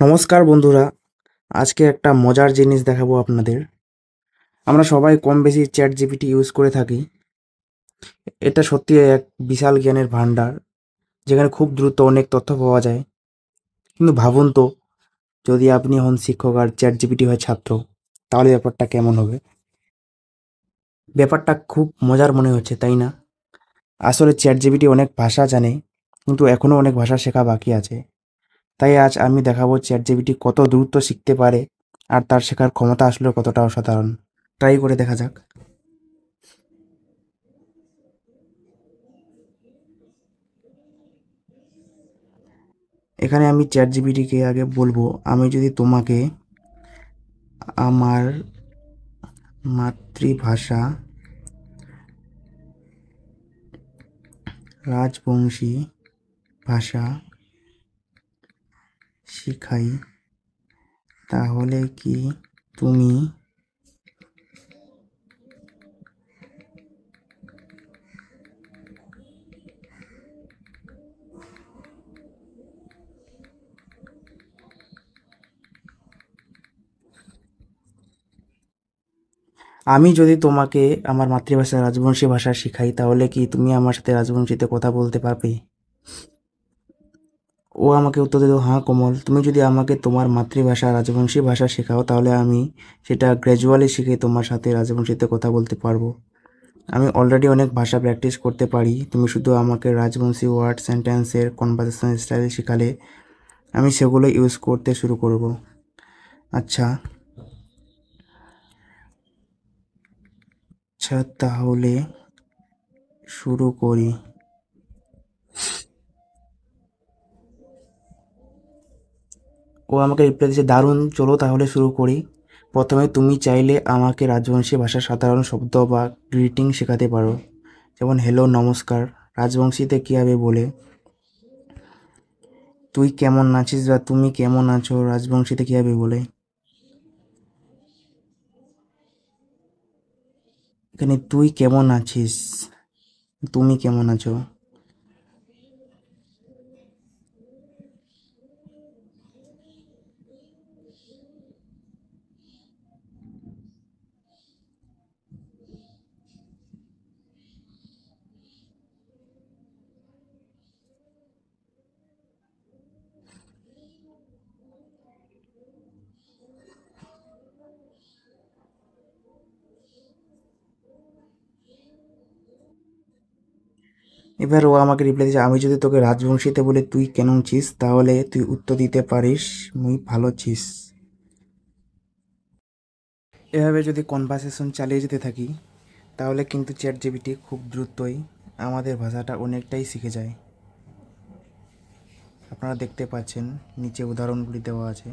নমস্কার বন্ধুরা, আজকে একটা মজার জিনিস দেখাবো আপনাদের। আমরা সবাই কম বেশি চ্যাট জিপিটি ইউজ করে থাকি। এটা সত্যি এক বিশাল জ্ঞানের ভান্ডার, যেখানে খুব দ্রুত অনেক তথ্য পাওয়া যায়। কিন্তু ভাবুন তো, যদি আপনি হন শিক্ষক আর চ্যাট জিপিটি হয় ছাত্র, তাহলে ব্যাপারটা কেমন হবে? ব্যাপারটা খুব মজার মনে হচ্ছে, তাই না? আসলে চ্যাট জিপিটি অনেক ভাষা জানে, কিন্তু এখনও অনেক ভাষা শেখা বাকি আছে। তাই আজ আমি দেখাবো চ্যাট জিপিটি কত দ্রুত শিখতে পারে, আর তার শেখার ক্ষমতা আসলে কতটা অসাধারণ। ট্রাই করে দেখা যাক। এখানে আমি চ্যাট জিপিটিকে আগে বলবো, আমি যদি তোমাকে আমার মাতৃভাষা রাজবংশী ভাষা শিখাই, তাহলে কি তুমি আমি যদি তোমাকে আমার মাতৃভাষা রাজবংশী ভাষা শিখাই, তাহলে কি তুমি আমার সাথে রাজবংশীতে কথা বলতে পারবে? ও আমাকে উত্তর দিল, হ্যাঁ কোমল, তুমি যদি আমাকে তোমার মাতৃভাষা রাজবংশী ভাষা শেখাও, তাহলে আমি সেটা গ্র্যাজুয়ালি শিখে তোমার সাথে রাজবংশীতে কথা বলতে পারবো। আমি অলরেডি অনেক ভাষা প্র্যাকটিস করতে পারি, তুমি শুধু আমাকে রাজবংশী ওয়ার্ড সেন্টেন্সের কনভারসেশন স্টাইল শেখালে আমি সেগুলো ইউজ করতে শুরু করব। আচ্ছা আচ্ছা, তাহলে শুরু করি। ও আমাকে রিপ্লাই দিয়েছে, দারুণ, চলো তাহলে শুরু করি। প্রথমে তুমি চাইলে আমাকে রাজবংশী ভাষার সাধারণ শব্দ বা গ্রিটিং শেখাতে পারো, যেমন হ্যালো, নমস্কার। রাজবংশীতে কীভাবে বলে তুই কেমন আছিস বা তুমি কেমন আছো, রাজবংশীতে কীভাবে বলে? এখানে তুই কেমন আছিস, তুমি কেমন আছো। এবার ও আমাকে রিপ্লাই দিয়েছে, আমি যদি তোকে রাজবংশীতে বলে তুই কেমন ছিস, তাহলে তুই উত্তর দিতে পারিস, মুই ভালো ছিস। এভাবে যদি কনভারসেশন চালিয়ে যেতে থাকি, তাহলে কিন্তু চ্যাট জিপিটি খুব দ্রুতই আমাদের ভাষাটা অনেকটাই শিখে যায়। আপনারা দেখতে পাচ্ছেন, নিচে উদাহরণগুলি দেওয়া আছে।